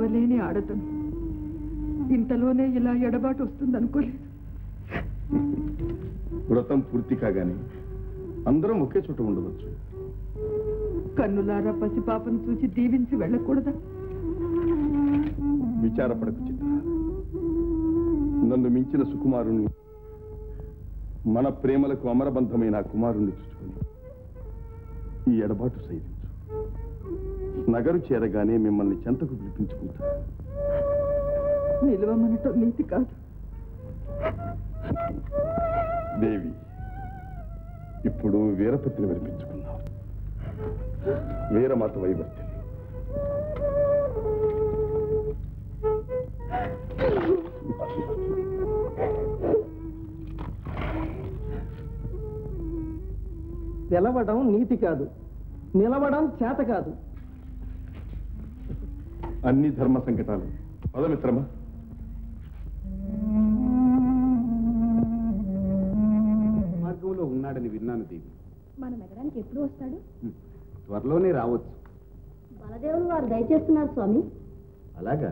మరవలేని ఆడతను ఇంతలోనే ఇలా ఎడబాటు వస్తుందనుకోలేదు. వ్రతం పూర్తి కాగానే అందరం ఒకే చోట ఉండవచ్చు. కన్నులారా పసిపాపను చూసి దీవించి వెళ్ళకూడదా? విచారపడకు చిత్ర. నన్ను మించిన సుకుమారుణ్ణి, మన ప్రేమలకు అమరబంధమైన కుమారుణ్ణి చూసుకుని ఈ ఎడబాటు సైదించు. నగరు చేరగానే మిమ్మల్ని చెంతకు పిలిపించుకుంటా. నిలవమనటం నీతి కాదు. దేవి, ఇప్పుడు వీరపత్రిని వినిపించుకున్నావు. వీరమాత వైవర్తి. తెలవడం నీతి కాదు, నిలవడం చేత కాదు. అన్ని ధర్మ సంకటాలు పదమిత్రమా. మార్గంలో ఉన్నాడని విన్నాను దేవి. మన నగరానికి ఎప్పుడు వస్తాడు? త్వరలోనే రావచ్చు. బలదేవులు వారు దయచేస్తున్నారు స్వామి. అలాగా?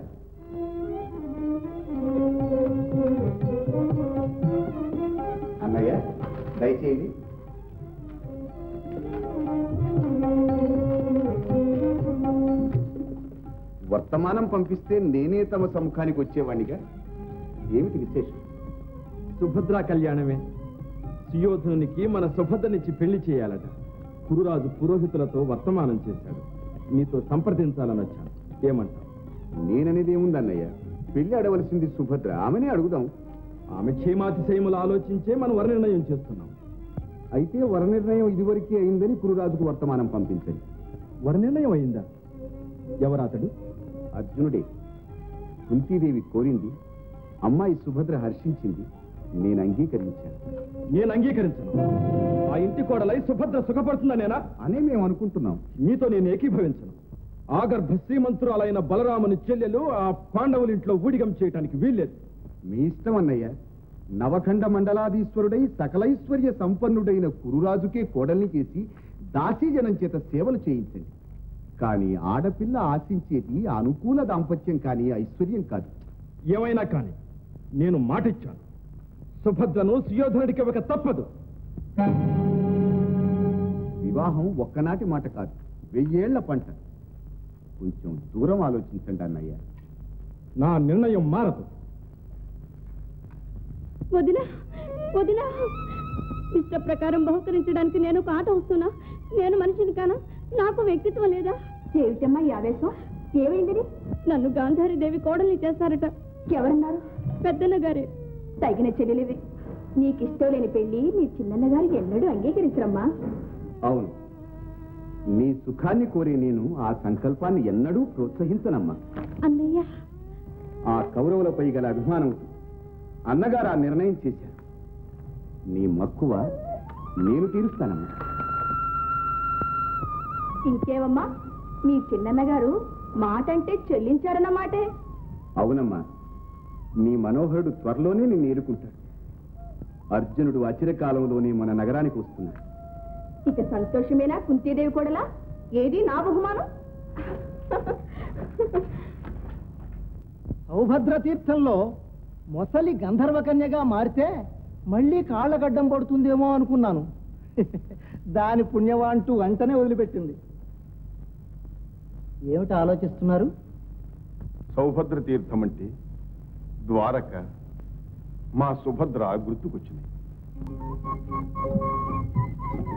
అన్నయ్య దయచేయండి. వర్తమానం పంపిస్తే నేనే తమ సముఖానికి వచ్చేవాణ్ణిగా. ఏమిటి విశేషం? సుభద్రా కళ్యాణమే. సుయోధనునికి మన సుభద్రనిచ్చి పెళ్లి చేయాలట. కురురాజు పురోహితులతో వర్తమానం చేశాడు. నీతో సంప్రదించాలని వచ్చాను. ఏమంటావు? నేననేది ఏముందన్నయ్య, పెళ్లి అడవలసింది సుభద్ర. ఆమెనే అడుగుదాం. ఆమె క్షేమాతిశయములు ఆలోచించే మనం వరనిర్ణయం చేస్తున్నాం. అయితే వరనిర్ణయం ఇదివరకే అయిందని కురురాజుకు వర్తమానం పంపించండి. వరనిర్ణయం అయిందా? ఎవరాతడు? అర్జునుడే. కుంతీదేవి కోరింది, అమ్మాయి సుభద్ర హర్షించింది, నేను అంగీకరించాను. నేను అంగీకరించను. ఆ ఇంటి కోడలై సుభద్ర సుఖపడుతుందనేనా అనే మేము అనుకుంటున్నాం. మీతో నేను ఏకీభవించను. ఆగర్భ శ్రీమంతురాలైన బలరాముని చెల్లెలు ఆ పాండవులింట్లో ఊడిగం చేయటానికి వీల్లేదు. మీ ఇష్టం అన్నయ్య. నవఖండ మండలాధీశ్వరుడై సకలైశ్వర్య సంపన్నుడైన కురురాజుకే కోడల్ని చేసి దాసీజనం చేత సేవలు చేయించండి. కానీ ఆడపిల్ల ఆశించేది అనుకూల దాంపత్యం కానీ ఐశ్వర్యం కాదు. ఏమైనా కానీ నేను మాటిచ్చాను. సుభద్రను సుయోధనుడికి ఒక తప్పదు. వివాహం ఒక్కనాటి మాట కాదు, 1000 ఏళ్ల పంట. కొంచెం దూరం ఆలోచించండి అన్నయ్య. నా నిర్ణయం మారదు. వదినా వదినా, ఇష్ట ప్రకారం బహుకరించడానికి నేను ఒక ఆట వస్తున్నా. నేను మనిషిని కానా? నాకు వ్యక్తిత్వం లేదా? ఏమిటమ్మా ఈ ఆవేశం? ఏమైందని? నన్ను గాంధారీదేవి కోడల్ని చేస్తారట. ఎవరన్నారు? పెద్దన్న గారే. తగిన చెల్లెలివి. నీకు ఇష్టం లేని పెళ్లి నీ చిన్నన్న గారికి ఎన్నడూ అంగీకరించరమ్మా. అవును, నీ సుఖాన్ని కోరే నేను ఆ సంకల్పాన్ని ఎన్నడూ ప్రోత్సహించనమ్మా. అన్నయ్య, ఆ కౌరవులపై గల అభిమానంతో అన్నగారు ఆ నిర్ణయం చేశారు. నీ మక్కువ నేను తీరుస్తానమ్మా. ఇంకేవమ్మా, మీ చిన్నన్న గారు మాట అంటే చెల్లించారన్నమాటే. అవునమ్మా, నీ మనోహరుడు త్వరలోనే నిన్ను ఏరుకుంటాడు. అర్జునుడు అచిరకాలంలోనే మన నగరానికి వస్తున్నాడు. ఇక సంతోషమేనా కుంతీదేవి కూడలా? ఏది నా బహుమానం? సౌభద్ర తీర్థంలో మొసలి గంధర్వకన్యగా మారితే మళ్ళీ కాళ్ళగడ్డం పడుతుందేమో అనుకున్నాను. దాని పుణ్యవాంటూ వెంటనే వదిలిపెట్టింది. ఏమిటి ఆలోచిస్తున్నారు? సౌభద్ర తీర్థం అంటే ద్వారక, మా సుభద్ర గుర్తుకొచ్చింది.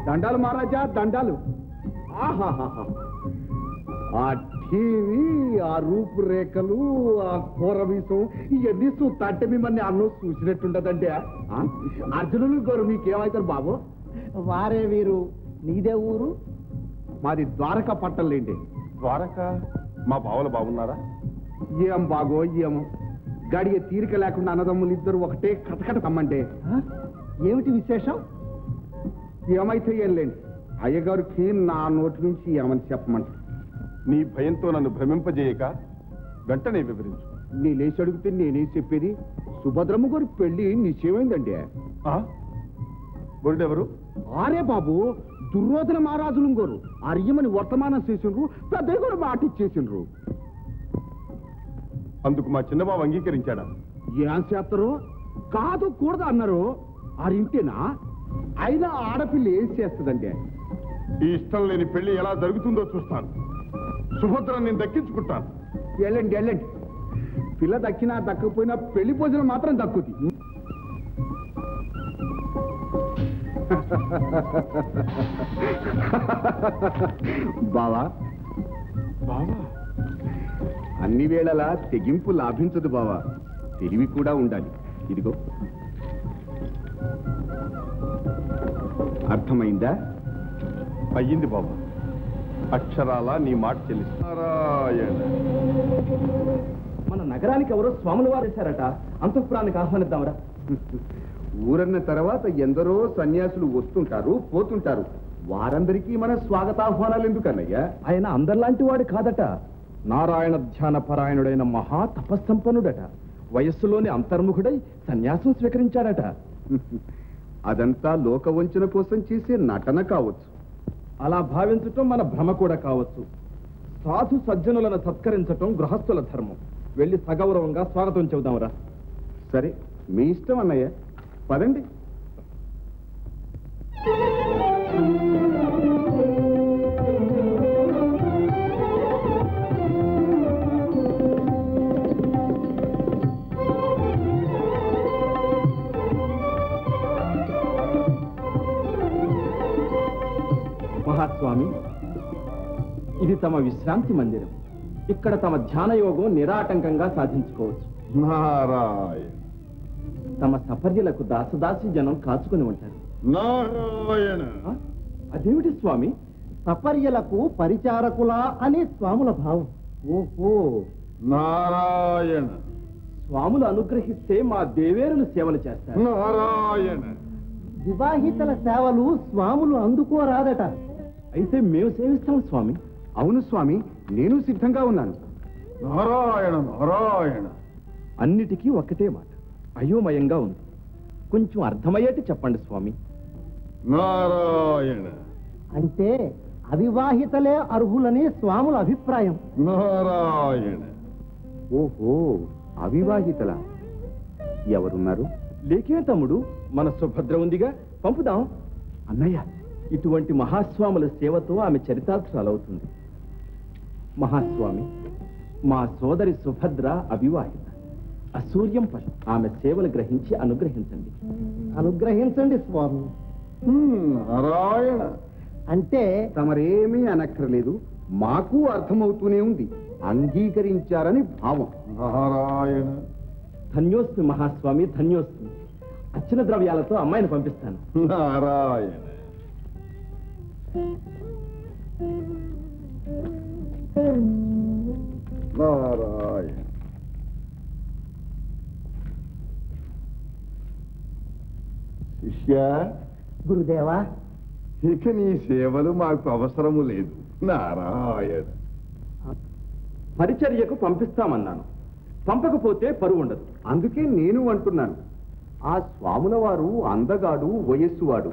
దండాలు మహారాజా, దండాలు. ఆహాహా, ఆ టీవీ, ఆ రూపురేఖలు, ఆ కూరవీసం ఇవన్నీ చూస్తే మిమ్మల్ని అన్నం చూసినట్టుండదండి. అర్జునులు గారు మీకేమవుతారు బాబు? వారే వీరు. నీదే ఊరు? మాది ద్వారకా పట్టంలేండి. ద్వారక మా బావలు బాగున్నారా? ఏం బాగో ఏమో, గడియ తీరిక లేకుండా అన్నదమ్ములు ఇద్దరు ఒకటే కటకట కమ్మంటే. ఏమిటి విశేషం? ఏమైతే ఏం లేండి, అయ్యగారికి నా నోటి నుంచి ఏమని చెప్పమంటారు. నీ భయంతో నన్ను భ్రమింపజేయక వెంటనే వివరించు. నీ లేచి అడిగితే నేనే చెప్పేది. సుభద్రమ్మ గారి పెళ్లి నిశ్చయమైందండి. గొరుడెవరు? ఆరే బాబు, దుర్యోధన మహారాజులు గారు అర్యమని వర్తమానం చేసిండ్రు. పెద్దయ్య గారు మాట ఇచ్చేసిండ్రు. అందుకు మా చిన్నబాబు అంగీకరించాడా? ఏం చేస్తారు? కాదు కూడదు అన్నారు. ఆరింటేనా? అయినా ఆడపిల్ల ఏం చేస్తుందండి? ఈ ఇష్టం లేని పెళ్లి ఎలా జరుగుతుందో చూస్తాను. సుభద్ర నేను దక్కించుకుంటాను. వెళ్ళండి వెళ్ళండి. పిల్ల దక్కినా దక్కకపోయినా పెళ్లి భోజనం మాత్రం దక్కుతుంది. బావా బావా, అన్ని వేళలా తెగింపు లాభించదు బావా, తెలివి కూడా ఉండాలి. ఇదిగో అర్థమైందా? అయ్యింది బాబా. అక్షరాలా నీ మాట చెల్లిస్తా. నారాయణ. మన నగరానికి ఎవరో స్వాముల వారు వేశారట. అంతఃపురానికి ఆహ్వానిద్దామరా? ఊరన్న తర్వాత ఎందరో సన్యాసులు వస్తుంటారు పోతుంటారు. వారందరికీ మన స్వాగతాహ్వానాలు ఎందుకన్నయ్యా? ఆయన అందరిలాంటి వాడు కాదట. నారాయణ ధ్యాన పరాయణుడైన మహా తపస్సంపన్నుడట. వయస్సులోని అంతర్ముఖుడై సన్యాసం స్వీకరించాడట. అదంతా లోకవంచన కోసం చేసే నటన కావచ్చు. అలా భావించటం మన భ్రమ కూడా కావచ్చు. సాధు సజ్జనులను సత్కరించటం గృహస్థుల ధర్మం. వెళ్ళి సగౌరవంగా స్వాగతం చెబుదాంరా. సరే, మీ ఇష్టం అన్నయ్య, పదండి. మహాస్వామి, ఇది తమ విశ్రాంతి మందిరం. ఇక్కడ తమ ధ్యాన యోగం నిరాటంకంగా సాధించుకోవచ్చు. నారాయణ. తమ సపర్యలకు దాసదాసి జనం కాచుకుని ఉంటారు. నారాయణ. అదేమిటి స్వామి? సపర్యలకు పరిచారకులా అనే స్వాముల భావం. ఓహో, నారాయణ. స్వాములు అనుగ్రహిస్తే మా దేవేరులు సేవలు చేస్తారు. నారాయణ. వివాహితల సేవలు స్వాములు అందుకోరాదట. అయితే మేము సేవిస్తాం స్వామి. అవును స్వామి, నేను సిద్ధంగా ఉన్నాను. నారాయణ. నారాయణ. అన్నిటికీ ఒక్కటే మాట. అయోమయంగా ఉంది. కొంచెం అర్థమయ్యేట్టు చెప్పండి స్వామి. నారాయణ. అంటే అవివాహితలే అర్హులని స్వాముల అభిప్రాయం. నారాయణ. ఓహో, అవివాహితల ఎవరున్నారు? లేకే తమ్ముడు, మన సుభద్ర ఉందిగా, పంపుదాం. అన్నయ్య, ఇటువంటి మహాస్వాముల సేవతో ఆమె చరితార్థురాలవుతుంది. మహాస్వామి, మా సోదరి సుభద్ర అవివాహిత, అసూర్యం పశు. ఆమె సేవలు గ్రహించి అనుగ్రహించండి. అనుగ్రహించండి స్వామి. నారాయణ. అంటే తమరేమీ అనక్కర్లేదు, మాకు అర్థమవుతూనే ఉంది. అంగీకరించారని భావం. నారాయణ. ధన్యోస్మి మహాస్వామి, ధన్యోస్మి. అర్చన ద్రవ్యాలతో అమ్మాయిని పంపిస్తాను. నారాయణ. నారాయణ. శిష్య, గురుదేవా, ఇక నీ సేవలు మాకు అవసరము లేదు. నారాయణ. పరిచర్యకు పంపిస్తామన్నాను. పంపకపోతే పరువు ఉండదు. అందుకే నేను అంటున్నాను, ఆ స్వాముల వారు అందగాడు, వయస్సువాడు.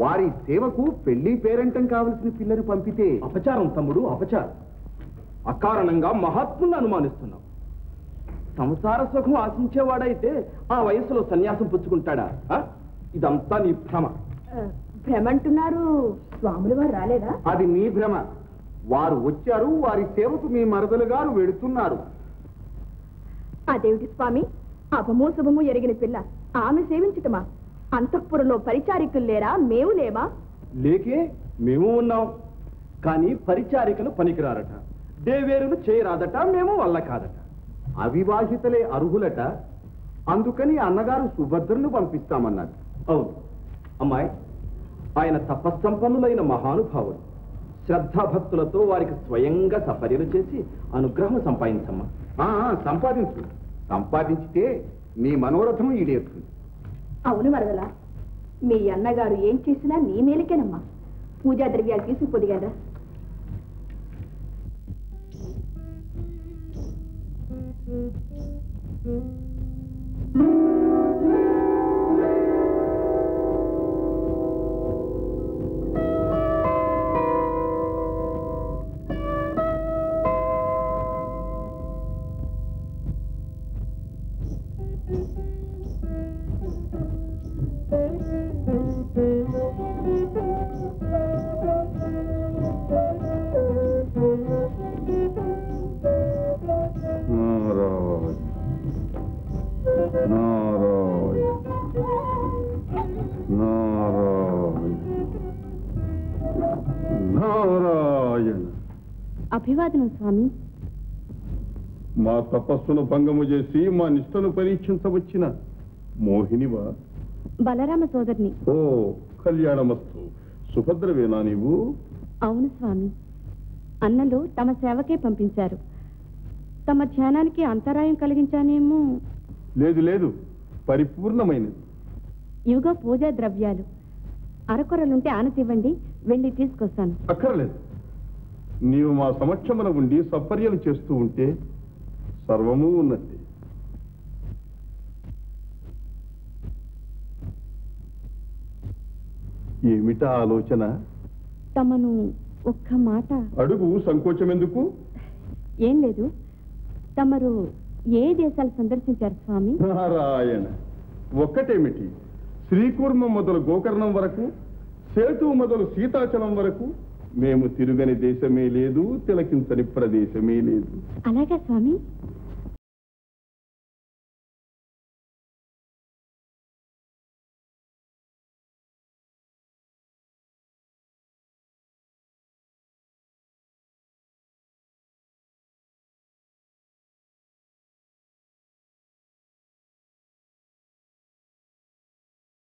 వారి సేవకు పెళ్లి పేరంటం కావలసిన పిల్లని పంపితే అపచారం తమ్ముడు, అపచారం. అకారణంగా మహాత్ములను అనుమానిస్తున్నాం. సంసార సుఖం ఆశించేవాడైతే ఆ వయసులో సన్యాసం పుచ్చుకుంటాడా? ఇదంతా నీ భ్రమ. భ్రమంటున్నారు. స్వాముల వారు రాలేదా? అది నీ భ్రమ. వారు వచ్చారు, వారి సేవకు మీ మరదలు గారు వెడుతున్నారు. అదేమిటి స్వామి, అపమో శుభము ఎరిగిన పిల్ల ఆమె సేవించటమా? అంతఃపురంలో పరిచారికులు లేరా? మేము లేమా? లేకే, మేము ఉన్నాం. కానీ పరిచారికలు పనికిరారట, దేవేరులు చేయరాదట, మేము వల్ల కాదట. అవివాహితలే అర్హులట, అందుకని అన్నగారు సుభద్రను పంపిస్తామన్నారు. అవును అమ్మాయి, ఆయన తపస్సంపన్నులైన మహానుభావులు. శ్రద్ధాభక్తులతో వారికి స్వయంగా సపర్యలు చేసి అనుగ్రహం సంపాదించమ్మా. సంపాదించు. సంపాదించితే నీ మనోరథం ఈడేస్తుంది. అవును మరదలా, మీ అన్నగారు ఏం చేసినా నీ మేలుకేనమ్మా. పూజా ద్రవ్యాలు తీసి పొదిగారా? నారాయణ. అభివాదనం స్వామి. మా తపస్సును భంగము చేసి మా నిష్టను పరీక్షించవచ్చిన మోహినివా? బలరామ సోదరిని. ఓ కళ్యాణమస్తు. సుభద్రవేనా నీవు? అవును స్వామి. అన్నలు తమ సేవకే పంపించారు. తమ ధ్యానానికి అంతరాయం కలిగించానేమో. లేదు లేదు, పరిపూర్ణమైనది. ఇవిగో పూజా ద్రవ్యాలు. అరకొరలుంటే ఆనతివ్వండి, వెళ్ళి తీసుకొస్తాను. అక్కర్లేదు. నీవు మా సమక్షమున ఉండి సపర్యలు చేస్తూ ఉంటే సర్వము ఉన్నట్టే. ఏమిటా ఆలోచన? తమను ఒక్క మాట. అడుగు, సంకోచం ఎందుకు? ఏం లేదు. తమరు ఏ దేశాలు సందర్శించారు స్వామి? నారాయణ. ఒక్కటేమిటి, శ్రీకూర్మం మొదలు గోకర్ణం వరకు, సేతు మొదలు సీతాచలం వరకు మేము తిరుగని దేశమే లేదు, తిలకించని ప్రదేశమే లేదు. అలాగా స్వామి.